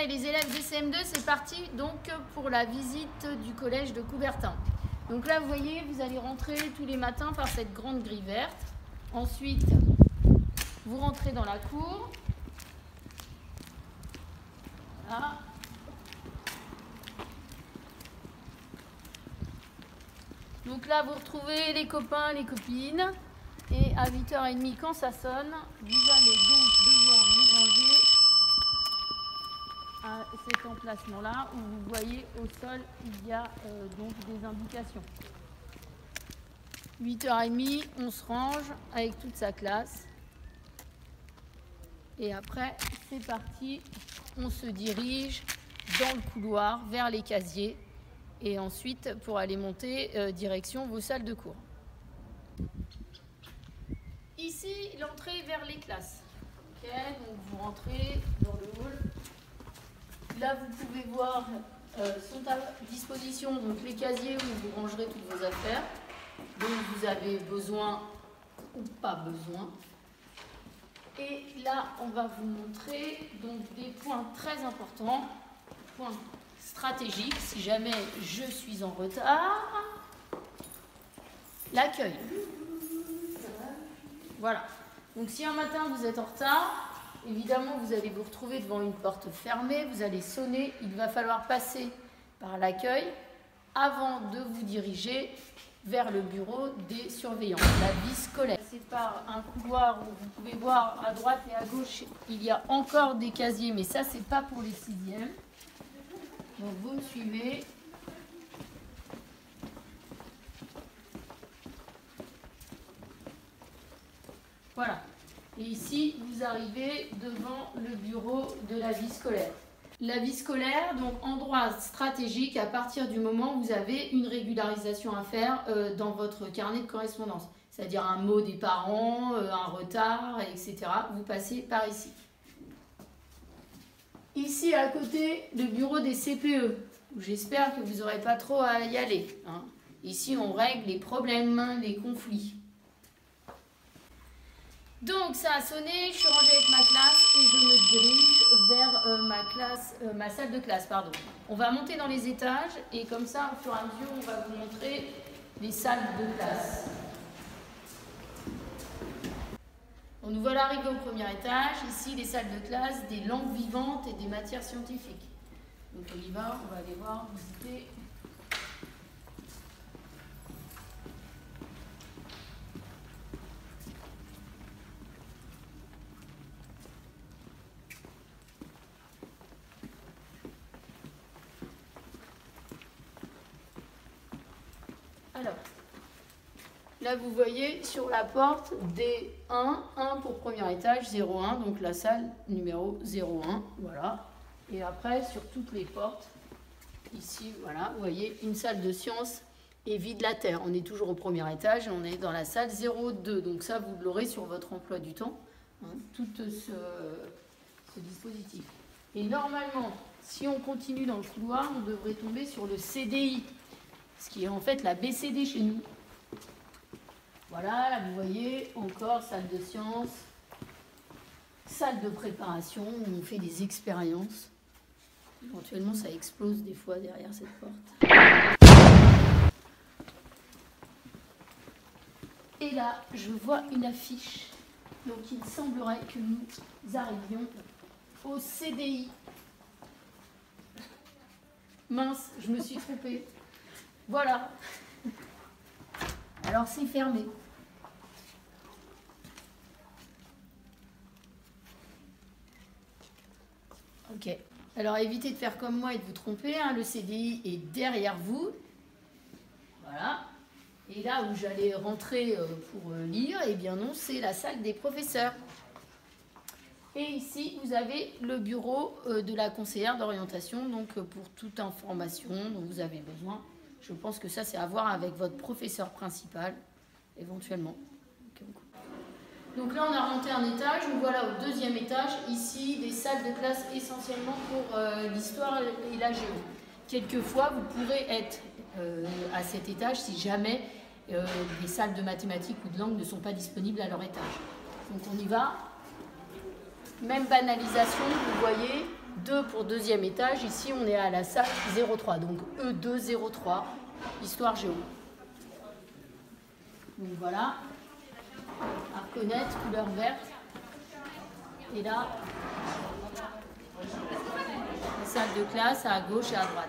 et les élèves des CM2, c'est parti donc pour la visite du collège de Coubertin. Donc là, vous voyez, vous allez rentrer tous les matins par cette grande grille verte. Ensuite, vous rentrez dans la cour. Voilà. Donc là, vous retrouvez les copains, les copines. Et à 8h30, quand ça sonne, vous allez donc devoir vous ranger à cet emplacement-là où vous voyez au sol, il y a donc des indications. 8h30, on se range avec toute sa classe. Et après, c'est parti, on se dirige dans le couloir vers les casiers. Et ensuite, pour aller monter, direction vos salles de cours. Ici, l'entrée vers les classes. Ok, donc vous rentrez dans le hall. Là, vous pouvez voir, sont à disposition donc les casiers où vous rangerez toutes vos affaires. Donc vous avez besoin ou pas besoin. Et là, on va vous montrer donc des points très importants, points stratégiques, si jamais je suis en retard. L'accueil. Voilà. Donc si un matin vous êtes en retard, évidemment vous allez vous retrouver devant une porte fermée, vous allez sonner, il va falloir passer par l'accueil avant de vous diriger vers le bureau des surveillants, la vie scolaire. C'est par un couloir où vous pouvez voir à droite et à gauche, il y a encore des casiers, mais ça c'est pas pour les 6e. Donc vous me suivez. Voilà. Et ici, vous arrivez devant le bureau de la vie scolaire. La vie scolaire, donc endroit stratégique à partir du moment où vous avez une régularisation à faire dans votre carnet de correspondance. C'est-à-dire un mot des parents, un retard, etc. Vous passez par ici. Ici, à côté, le bureau des CPE. J'espère que vous n'aurez pas trop à y aller. Hein. Ici, on règle les problèmes, les conflits. Donc ça a sonné, je suis rangée avec ma classe et je me dirige vers ma salle de classe. Pardon. On va monter dans les étages et comme ça, au fur et à mesure, on va vous montrer les salles de classe. Donc nous voilà arrivés au premier étage. Ici, les salles de classe, des langues vivantes et des matières scientifiques. Donc on y va, on va aller voir, visiter. Alors, là vous voyez sur la porte des 1 pour premier étage, 01, donc la salle numéro 01, voilà. Et après sur toutes les portes, ici, voilà, vous voyez une salle de sciences et vie de la Terre. On est toujours au premier étage et on est dans la salle 02, donc ça vous l'aurez sur votre emploi du temps, hein, tout ce dispositif. Et normalement, si on continue dans le couloir, on devrait tomber sur le CDI. Ce qui est en fait la BCD chez nous. Voilà, là vous voyez, encore salle de sciences, salle de préparation où on fait des expériences. Éventuellement, ça explose des fois derrière cette porte. Et là, je vois une affiche. Donc il semblerait que nous arrivions au CDI. Mince, je me suis trompée. Voilà. Alors c'est fermé. Ok. Alors évitez de faire comme moi et de vous tromper. Hein. Le CDI est derrière vous. Voilà. Et là où j'allais rentrer pour lire, eh bien non, c'est la salle des professeurs. Et ici, vous avez le bureau de la conseillère d'orientation, donc pour toute information dont vous avez besoin. Je pense que ça, c'est à voir avec votre professeur principal, éventuellement. Donc là, on a remonté un étage. Nous voilà au deuxième étage. Ici, des salles de classe essentiellement pour l'histoire et la géo. Quelquefois, vous pourrez être à cet étage si jamais les salles de mathématiques ou de langue ne sont pas disponibles à leur étage. Donc on y va. Même banalisation, vous voyez, 2 pour deuxième étage. Ici, on est à la salle 03, donc E203, histoire géo. Donc voilà, à reconnaître, couleur verte. Et là, la salle de classe à gauche et à droite.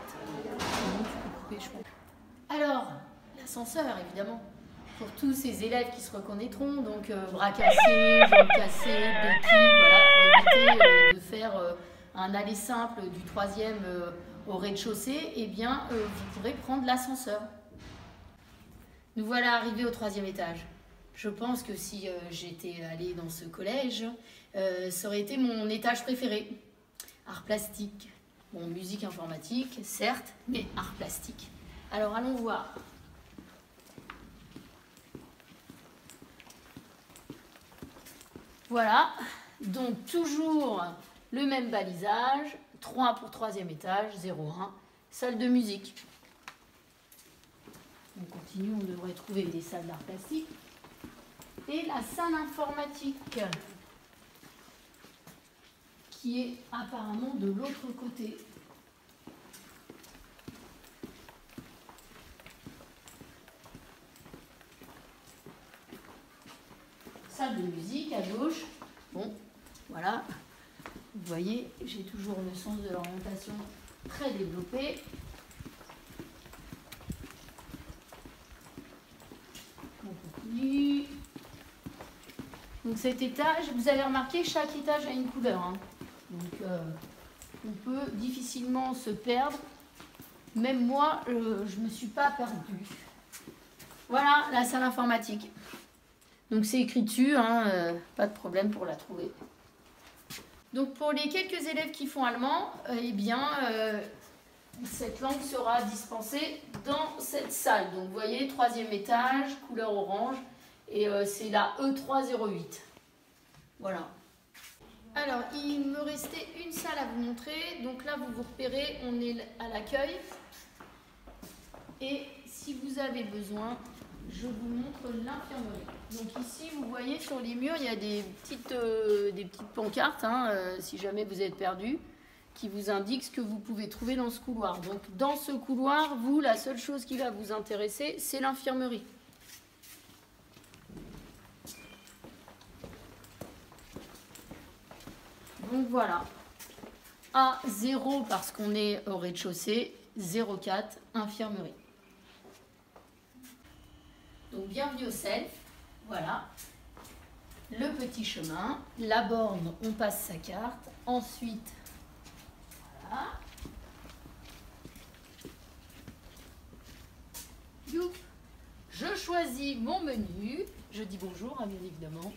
Alors, l'ascenseur, évidemment, pour tous ces élèves qui se reconnaîtront, donc bras cassés, jambes cassées, béquilles, voilà, pour éviter de faire un aller simple du 3e au rez-de-chaussée, eh bien, vous pourrez prendre l'ascenseur. Nous voilà arrivés au 3e étage. Je pense que si j'étais allée dans ce collège, ça aurait été mon étage préféré. Art plastique. Bon, musique informatique, certes, mais art plastique. Alors, allons voir. Voilà, donc toujours le même balisage, 3 pour 3e étage, 01, salle de musique. On continue, on devrait trouver des salles d'art plastique. Et la salle informatique, qui est apparemment de l'autre côté. Salle de musique à gauche. Bon, voilà. Vous voyez, j'ai toujours le sens de l'orientation très développé. On continue. Donc cet étage, vous avez remarqué, chaque étage a une couleur. Hein. Donc on peut difficilement se perdre. Même moi, je ne me suis pas perdue. Voilà la salle informatique. Donc c'est écrit dessus, hein, pas de problème pour la trouver. Donc pour les quelques élèves qui font allemand, eh bien, cette langue sera dispensée dans cette salle. Donc vous voyez, 3e étage, couleur orange, et c'est la E308. Voilà. Alors, il me restait une salle à vous montrer. Donc là, vous vous repérez, on est à l'accueil. Et si vous avez besoin, je vous montre l'infirmerie. Donc ici, vous voyez sur les murs, il y a des petites pancartes, hein, si jamais vous êtes perdu, qui vous indiquent ce que vous pouvez trouver dans ce couloir. Donc dans ce couloir, vous, la seule chose qui va vous intéresser, c'est l'infirmerie. Donc voilà, A0 parce qu'on est au rez-de-chaussée, 04, infirmerie. Donc bienvenue au self, voilà, le petit chemin, la borne, on passe sa carte, ensuite, voilà, youp, je choisis mon menu, je dis bonjour, hein, bien évidemment,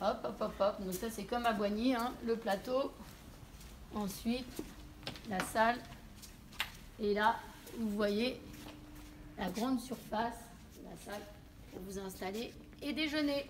hop, hop, hop, hop, donc ça c'est comme à Boigny, hein, le plateau, ensuite la salle, et là, vous voyez la grande surface, la salle pour vous installer et déjeuner.